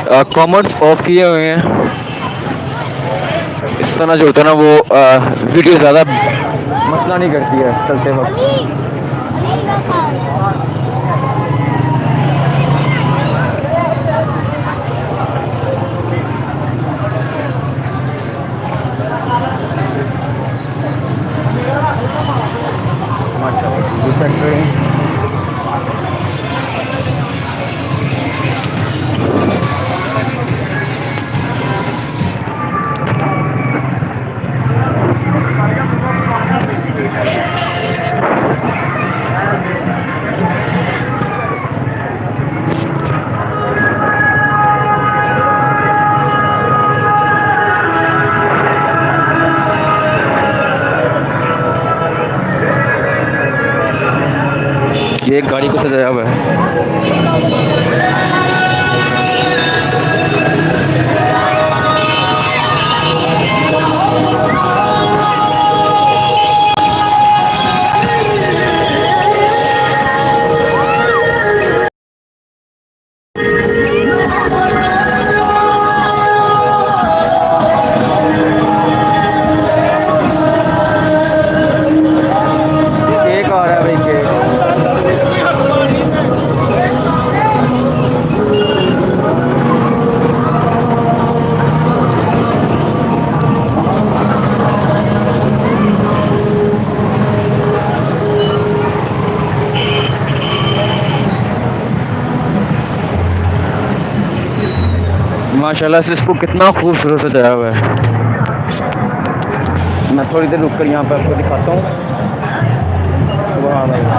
Commerce of किए हुए हैं। इस तरह जो होता है ना वो वीडियो ज़्यादा मसला नहीं करती है चलते वक्त। ये एक गाड़ी को सजाया हुआ है। केक आ रहा है भाई, केक। माशाल्लाह से इसको कितना खूबसूरत सजाया हुआ है। मैं थोड़ी देर रुक कर यहाँ पर आपको दिखाता हूँ। सुभान अल्लाह।